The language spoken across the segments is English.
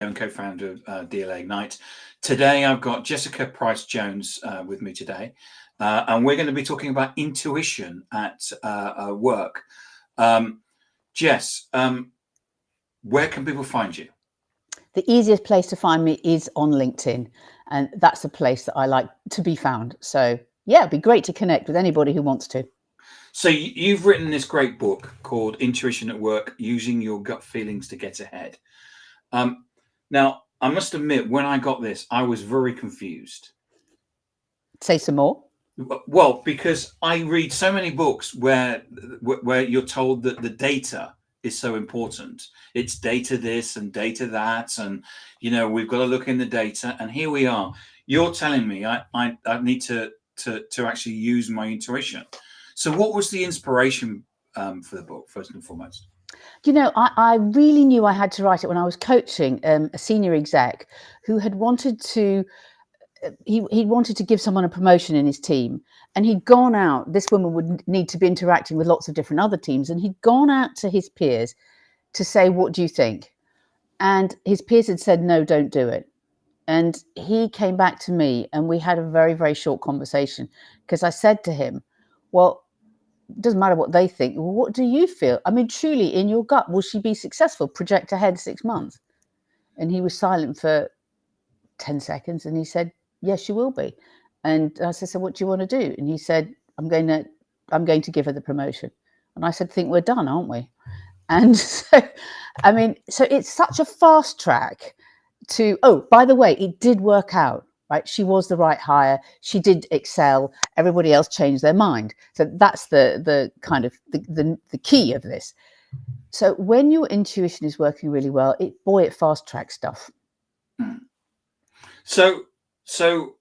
and co-founder of DLA Ignite. Today, I've got Jessica Pryce-Jones with me today, and we're going to be talking about intuition at work. Jess, where can people find you? The easiest place to find me is on LinkedIn, and that's the place that I like to be found. So yeah, it'd be great to connect with anybody who wants to. So you've written this great book called Intuition at Work, Using Your Gut Feelings to Get Ahead. Now, I must admit, when I got this, I was very confused. Say some more. Well, because I read so many books where you're told that the data is so important. It's data this and data that, and we've got to look in the data. And here we are. You're telling me I need to actually use my intuition. So, what was the inspiration for the book, first and foremost? I really knew I had to write it when I was coaching a senior exec who had wanted to. He wanted to give someone a promotion in his team, and he'd gone out. This woman would need to be interacting with lots of different other teams, and he'd gone out to his peers to say, "What do you think?" And his peers had said, "No, don't do it." And he came back to me, and we had a very, very short conversation because I said to him, "Well, it doesn't matter what they think. Well, what do you feel? I mean, truly, in your gut, will she be successful? Project ahead 6 months." And he was silent for 10 seconds, and he said, "Yes, she will be." And I said, "So what do you want to do?" And he said, I'm going to give her the promotion." And I said, "Think we're done, aren't we?" And so it's such a fast track to, oh, by the way, it did work out, right? She was the right hire. She did excel. Everybody else changed their mind. So that's the kind of the key of this. So when your intuition is working really well, it fast tracks stuff. So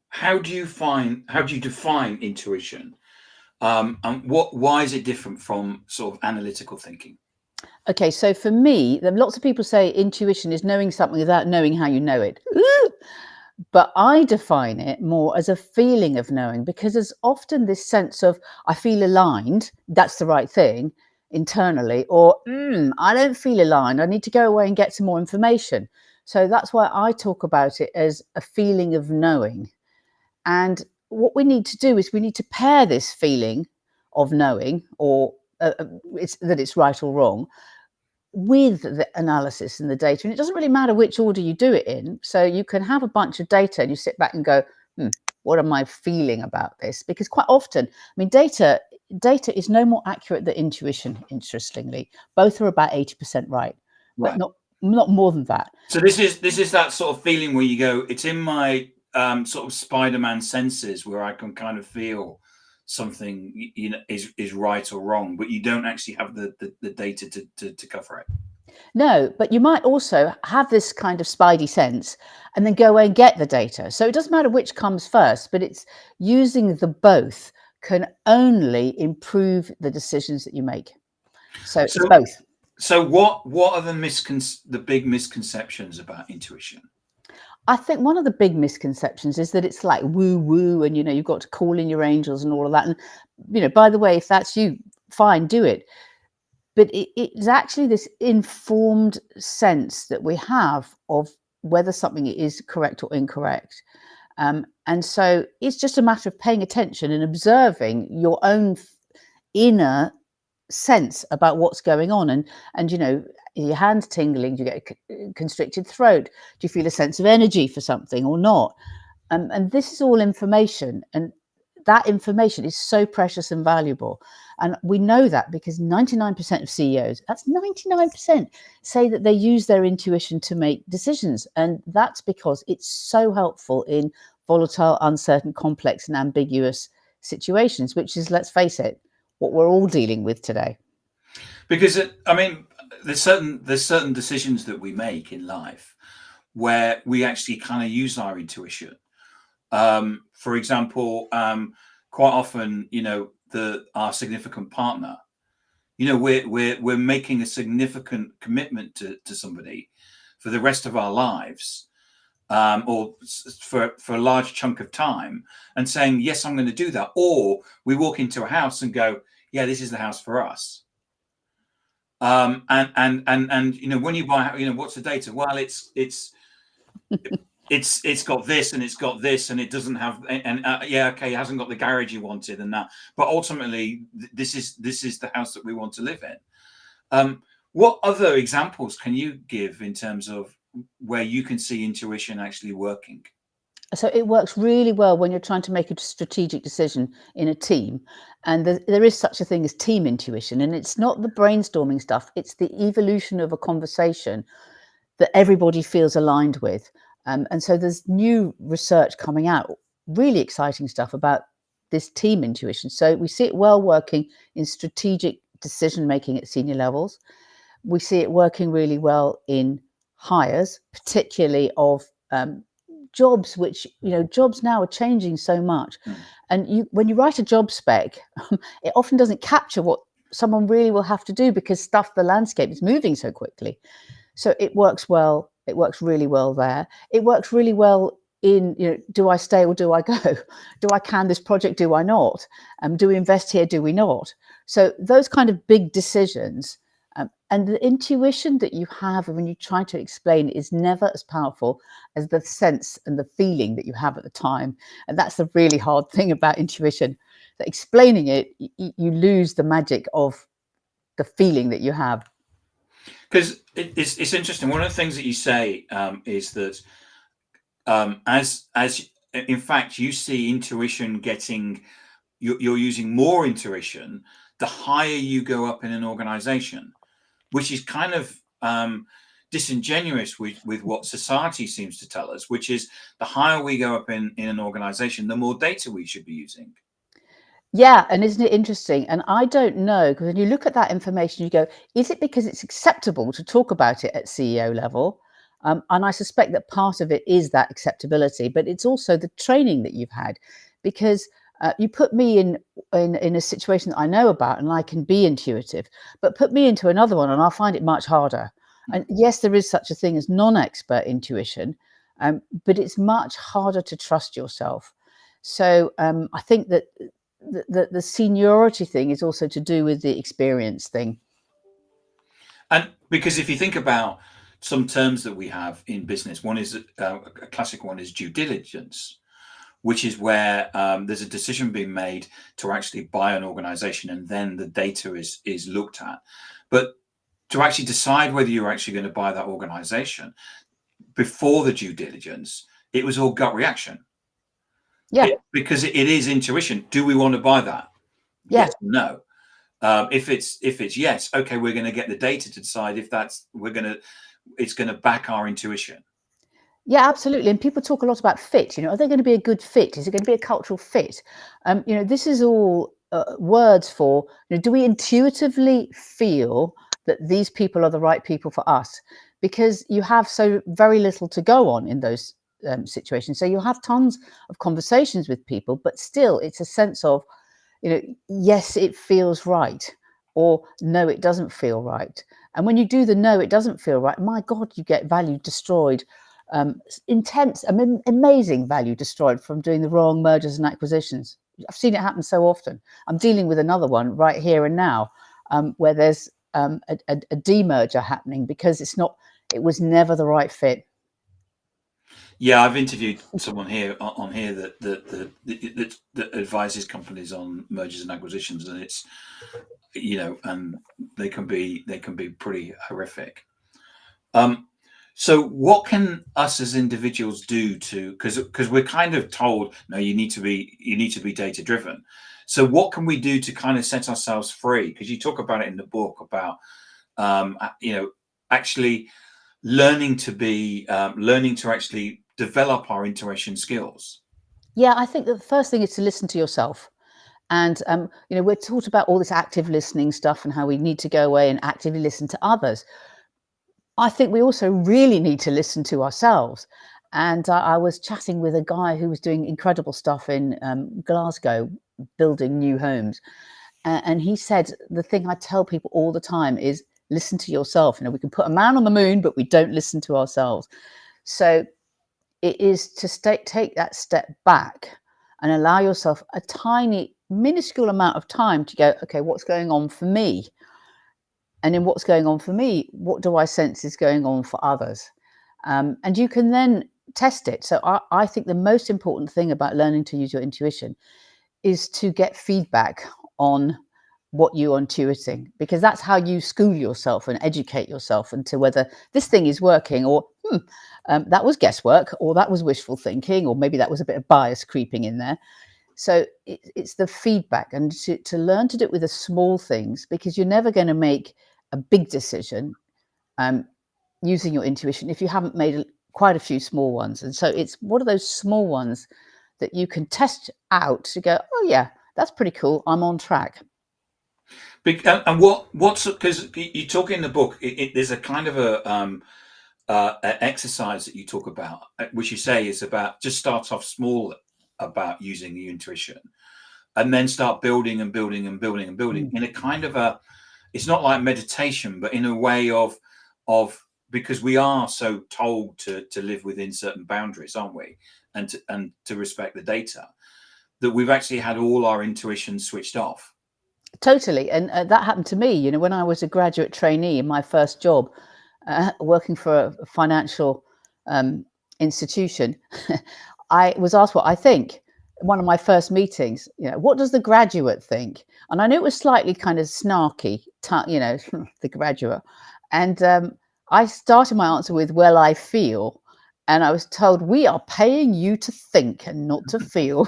how do you define intuition? And why is it different from sort of analytical thinking? Okay, so for me, lots of people say intuition is knowing something without knowing how you know it. But I define it more as a feeling of knowing, because there's often this sense of, I feel aligned, that's the right thing internally, or I don't feel aligned, I need to go away and get some more information. So that's why I talk about it as a feeling of knowing. And what we need to do is we need to pair this feeling of knowing, or it's right or wrong, with the analysis and the data. And it doesn't really matter which order you do it in. So you can have a bunch of data and you sit back and go, what am I feeling about this? Because quite often, data is no more accurate than intuition, interestingly. Both are about 80% right, but not more than that. So this is that sort of feeling where you go, it's in my sort of Spider-Man senses, where I can kind of feel something is right or wrong, but you don't actually have the data to cover it. No, but you might also have this kind of spidey sense and then go away and get the data. So it doesn't matter which comes first, but it's using the both can only improve the decisions that you make. So it's both. So what are the big misconceptions about intuition? I think one of the big misconceptions is that it's like woo woo, and you've got to call in your angels and all of that. And by the way, if that's you, fine, do it. But it's actually this informed sense that we have of whether something is correct or incorrect. And so it's just a matter of paying attention and observing your own inner sense about what's going on. And your hands tingling, do you get a constricted throat? Do you feel a sense of energy for something or not? And this is all information, and that information is so precious and valuable. And we know that because 99% of CEOs, that's 99%, say that they use their intuition to make decisions. And that's because it's so helpful in volatile, uncertain, complex and ambiguous situations, which is, let's face it, what we're all dealing with today. Because there's certain decisions that we make in life where we actually kind of use our intuition. For example, quite often, our significant partner, we're making a significant commitment to somebody for the rest of our lives, or for a large chunk of time, and saying, yes, I'm going to do that. Or we walk into a house and go, yeah, this is the house for us. And when you buy, what's the data? Well, it's it's got this and it's got this and it doesn't have, and yeah, okay, it hasn't got the garage you wanted and that, but ultimately this is the house that we want to live in. What other examples can you give in terms of where you can see intuition actually working? So it works really well when you're trying to make a strategic decision in a team. And there is such a thing as team intuition. And it's not the brainstorming stuff, it's the evolution of a conversation that everybody feels aligned with. And so there's new research coming out, really exciting stuff about this team intuition. So we see it well working in strategic decision making at senior levels. We see it working really well in hires, particularly of jobs, which, jobs now are changing so much. And when you write a job spec, it often doesn't capture what someone really will have to do because the landscape is moving so quickly. So it works well. It works really well there. It works really well in, do I stay or do I go? Do I can this project? Do I not? Do we invest here? Do we not? So those kind of big decisions, and the intuition that you have when you try to explain is never as powerful as the sense and the feeling that you have at the time. And that's the really hard thing about intuition, that explaining it, you lose the magic of the feeling that you have. Because it's interesting. One of the things that you say is that as in fact you see intuition getting, you're using more intuition the higher you go up in an organization, which is kind of disingenuous with what society seems to tell us, which is the higher we go up in an organization, the more data we should be using. Yeah, and isn't it interesting? And I don't know, because when you look at that information, you go, is it because it's acceptable to talk about it at CEO level? And I suspect that part of it is that acceptability, but it's also the training that you've had, because you put me in a situation that I know about and I can be intuitive, but put me into another one and I'll find it much harder. And yes, there is such a thing as non-expert intuition, but it's much harder to trust yourself. So I think that the seniority thing is also to do with the experience thing. And because if you think about some terms that we have in business, one is a classic one is due diligence, which is where there's a decision being made to actually buy an organization and then the data is looked at. But to actually decide whether you're actually going to buy that organization before the due diligence, it was all gut reaction. Yeah, Because it is intuition. Do we want to buy that? yeah. Yes or no. If it's yes, okay, we're going to get the data to decide if it's going to back our intuition. Yeah, absolutely. And people talk a lot about fit. Are they going to be a good fit? Is it going to be a cultural fit? This is all words for, do we intuitively feel that these people are the right people for us? Because you have so very little to go on in those situations. So you have tons of conversations with people, but still it's a sense of, yes, it feels right, or no, it doesn't feel right. And when you do the no, it doesn't feel right, my God, you get value destroyed. Intense, amazing value destroyed from doing the wrong mergers and acquisitions. I've seen it happen so often. I'm dealing with another one right here and now, where there's a demerger happening because it was never the right fit. Yeah, I've interviewed someone here on here that advises companies on mergers and acquisitions, and it's and they can be pretty horrific. So what can us as individuals do to, because we're kind of told, no, you need to be data driven. So what can we do to kind of set ourselves free? Because you talk about it in the book about actually learning to actually develop our intuition skills. Yeah, I think the first thing is to listen to yourself. And we're taught about all this active listening stuff and how we need to go away and actively listen to others. I think we also really need to listen to ourselves. And I was chatting with a guy who was doing incredible stuff in Glasgow, building new homes. And he said, the thing I tell people all the time is listen to yourself. We can put a man on the moon, but we don't listen to ourselves. So it is to take that step back and allow yourself a tiny, minuscule amount of time to go, okay, what's going on for me? And in what's going on for me, what do I sense is going on for others? And you can then test it. So I think the most important thing about learning to use your intuition is to get feedback on what you're intuiting, because that's how you school yourself and educate yourself into whether this thing is working, or that was guesswork, or that was wishful thinking, or maybe that was a bit of bias creeping in there. So it's the feedback, and to learn to do it with the small things, because you're never going to make a big decision using your intuition if you haven't made quite a few small ones. And so it's what are those small ones that you can test out to go, oh yeah, that's pretty cool, I'm on track. And what's because you talk in the book, there's a kind of an exercise that you talk about, which you say is about just start off small about using the intuition, and then start building and building and building and building in a kind of a, it's not like meditation, but in a way of because we are so told to live within certain boundaries, aren't we, and to respect the data, that we've actually had all our intuition switched off. Totally. And that happened to me, you know, when I was a graduate trainee in my first job, working for a financial institution. I was asked what I think. One of my first meetings, you know, what does the graduate think? And I knew it was slightly kind of snarky, you know, the graduate. And I started my answer with, well, I feel. And I was told, we are paying you to think and not to feel.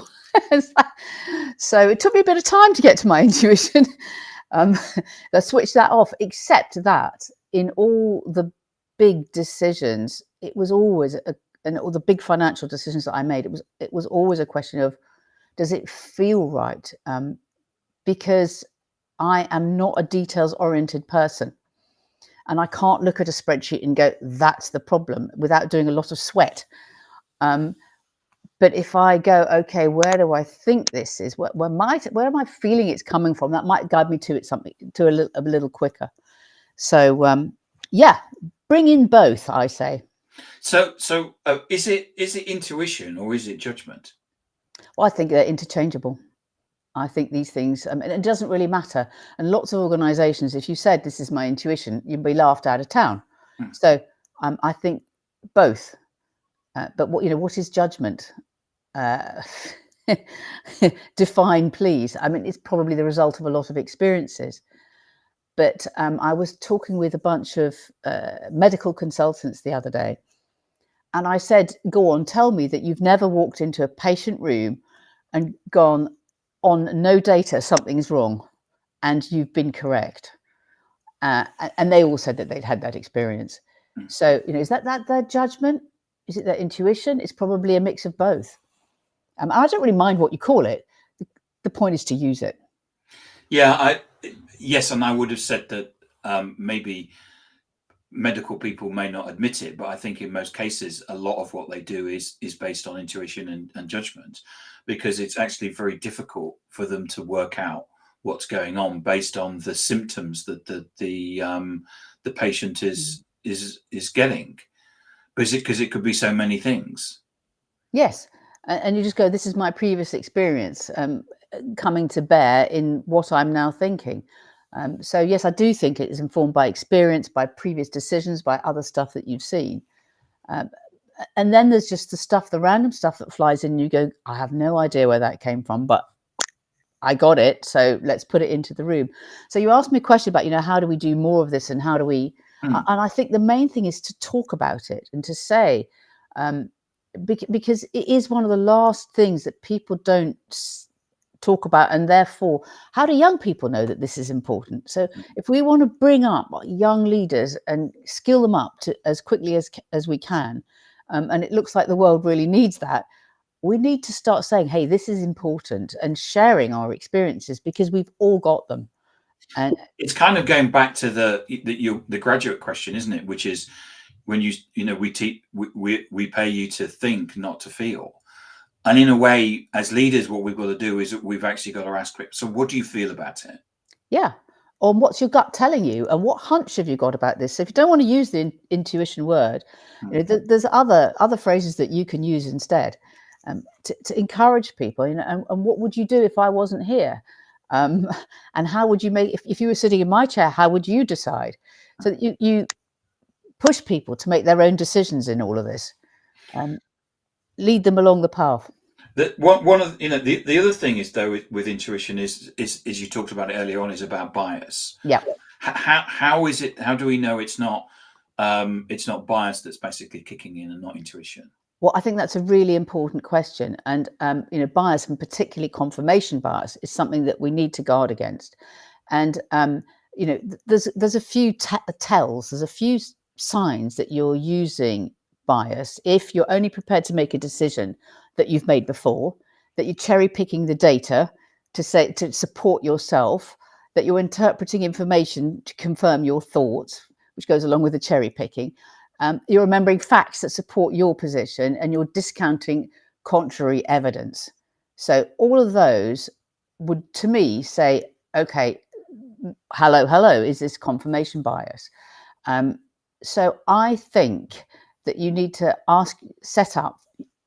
So it took me a bit of time to get to my intuition. I switched that off, except that in all the big decisions, it was always and all the big financial decisions that I made, it was always a question of, does it feel right? Because I am not a details oriented person, and I can't look at a spreadsheet and go, that's the problem, without doing a lot of sweat. But if I go, okay, where do I think this is? Where am I feeling it's coming from? That might guide me to it something to a little quicker. So yeah, bring in both, I say. So is it intuition or is it judgment? Well, I think they're interchangeable. I think these things, and it doesn't really matter. And lots of organisations, if you said this is my intuition, you'd be laughed out of town. So I think both. But what is judgment? Define, please. I mean, it's probably the result of a lot of experiences. But I was talking with a bunch of medical consultants the other day, and I said, go on, tell me that you've never walked into a patient room and gone, on no data, something's wrong, and you've been correct. And they all said that they'd had that experience. So, is that their judgment? Is it their intuition? It's probably a mix of both. I don't really mind what you call it. The point is to use it. Yeah, yes, and I would have said that maybe medical people may not admit it, but I think in most cases, a lot of what they do is based on intuition and judgment, because it's actually very difficult for them to work out what's going on based on the symptoms that the patient is getting, because it could be so many things. Yes, and you just go, this is my previous experience coming to bear in what I'm now thinking. So yes, I do think it is informed by experience, by previous decisions, by other stuff that you've seen. And then there's just the random stuff that flies in. And you go, I have no idea where that came from, but I got it. So let's put it into the room. So you asked me a question about, how do we do more of this, and how do we? And I think the main thing is to talk about it and to say, because it is one of the last things that people don't talk about, and therefore how do young people know that this is important? So if we want to bring up young leaders and skill them up to as quickly as we can, and it looks like the world really needs that, we need to start saying, hey, this is important, and sharing our experiences, because we've all got them. And it's kind of going back to the graduate question, isn't it, which is when we pay you to think, not to feel. And in a way, as leaders, what we've got to do is we've actually got to ask, so what do you feel about it? Yeah. Or what's your gut telling you? And what hunch have you got about this? So if you don't want to use the intuition word, there's other phrases that you can use instead, to encourage people. And what would you do if I wasn't here? And how would you make, if you were sitting in my chair, how would you decide? So that you push people to make their own decisions in all of this. lead them along the path. One of the other thing is though with intuition is you talked about it earlier on, is about bias. Yeah. How is it? How do we know it's not bias that's basically kicking in and not intuition? Well, I think that's a really important question, and bias, and particularly confirmation bias, is something that we need to guard against. And there's a few tells, there's a few signs that you're using bias if you're only prepared to make a decision that you've made before, that you're cherry picking the data to support yourself, that you're interpreting information to confirm your thoughts, which goes along with the cherry picking. You're remembering facts that support your position, and you're discounting contrary evidence. So all of those would, to me, say, okay, hello, is this confirmation bias? So I think that you need to set up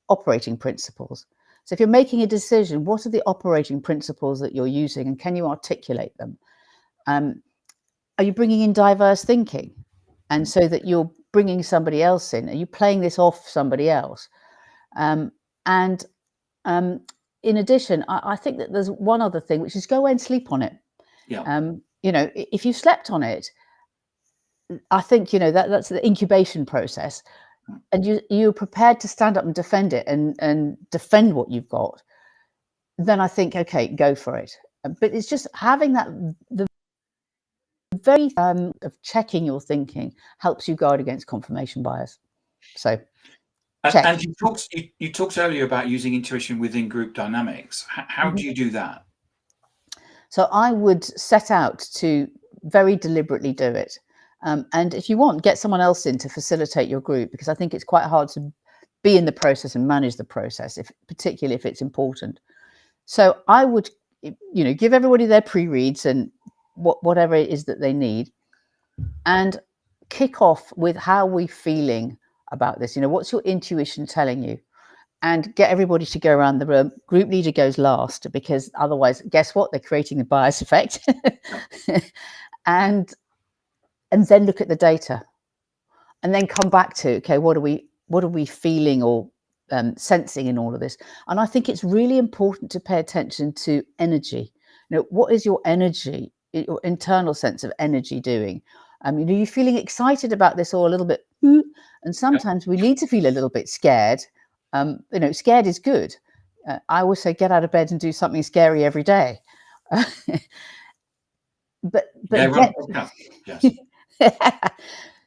operating principles. So if you're making a decision, what are the operating principles that you're using, and can you articulate them? Are you bringing in diverse thinking? And so that you're bringing somebody else in? Are you playing this off somebody else? And in addition, I think that there's one other thing, which is go away and sleep on it. Yeah. If you slept on it, I think that's the incubation process, and you're prepared to stand up and defend it and defend what you've got. Then I think, okay, go for it. But it's just having the very of checking your thinking helps you guard against confirmation bias. So check. And you talked earlier about using intuition within group dynamics. How do you do that? So I would set out to very deliberately do it. And if you want, get someone else in to facilitate your group, because I think it's quite hard to be in the process and manage the process, particularly if it's important. So I would, give everybody their pre-reads and whatever it is that they need, and kick off with how we're feeling about this. What's your intuition telling you? And get everybody to go around the room. Group leader goes last, because otherwise, guess what? They're creating the bias effect. and then look at the data, and then come back to, okay, what are we feeling or sensing in all of this? And I think it's really important to pay attention to energy. What is your energy, your internal sense of energy doing? You're feeling excited about this, or a little bit, and sometimes we need to feel a little bit scared. Scared is good. I always say, get out of bed and do something scary every day. but yes.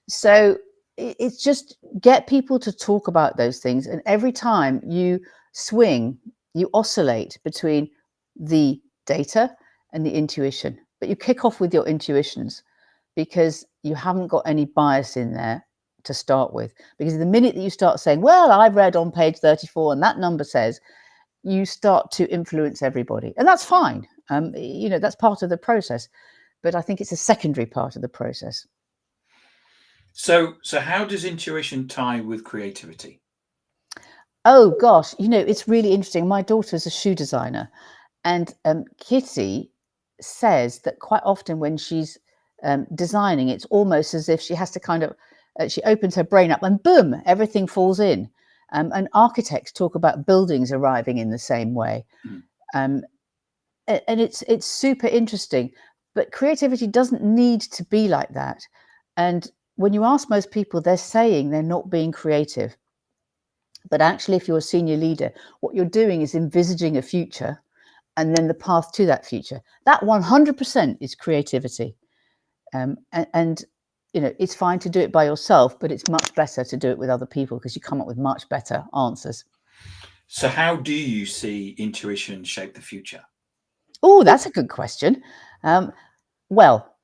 So it's just get people to talk about those things, and every time you swing, you oscillate between the data and the intuition, but you kick off with your intuitions, because you haven't got any bias in there to start with. Because the minute that you start saying, well, I've read on page 34 and that number says, you start to influence everybody, and that's fine. That's part of the process, but I think it's a secondary part of the process. So how does intuition tie with creativity? Oh gosh, it's really interesting. My daughter's a shoe designer, and Kitty says that quite often when she's designing, it's almost as if she has to kind of she opens her brain up and boom, everything falls in. And architects talk about buildings arriving in the same way. And it's super interesting. But creativity doesn't need to be like that. And when you ask most people, they're saying they're not being creative. But actually, if you're a senior leader, what you're doing is envisaging a future and then the path to that future. That 100% is creativity. And it's fine to do it by yourself, but it's much better to do it with other people, because you come up with much better answers. So how do you see intuition shape the future? Oh, that's a good question. Well,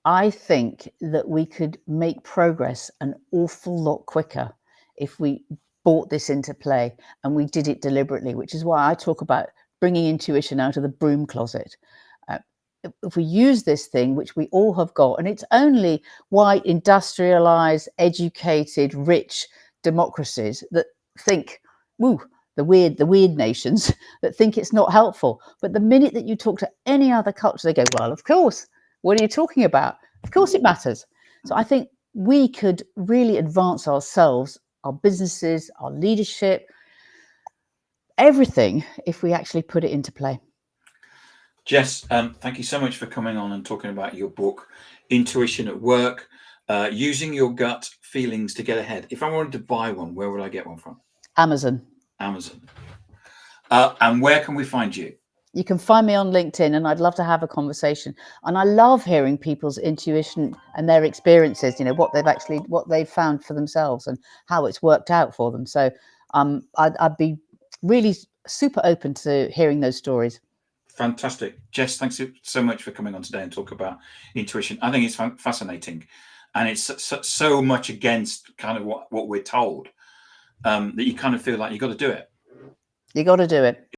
I think that we could make progress an awful lot quicker if we brought this into play and we did it deliberately, which is why I talk about bringing intuition out of the broom closet. If we use this thing, which we all have got, and it's only white, industrialized, educated, rich democracies that think, woo, the weird nations that think it's not helpful. But the minute that you talk to any other culture, they go, well, of course, what are you talking about? Of course it matters. So I think we could really advance ourselves our businesses, our leadership, everything, if we actually put it into play. Jess, thank you so much for coming on and talking about your book, Intuition at Work, using your gut feelings to get ahead. If I wanted to buy one, where would I get one from? Amazon. Amazon. And where can we find you? You can find me on LinkedIn, and I'd love to have a conversation. And I love hearing people's intuition and their experiences, what they've found for themselves and how it's worked out for them. So I'd be really super open to hearing those stories. Fantastic. Jess, thanks so much for coming on today and talk about intuition. I think it's fascinating, and it's so much against kind of what we're told, that you kind of feel like you've got to do it. You got to do it.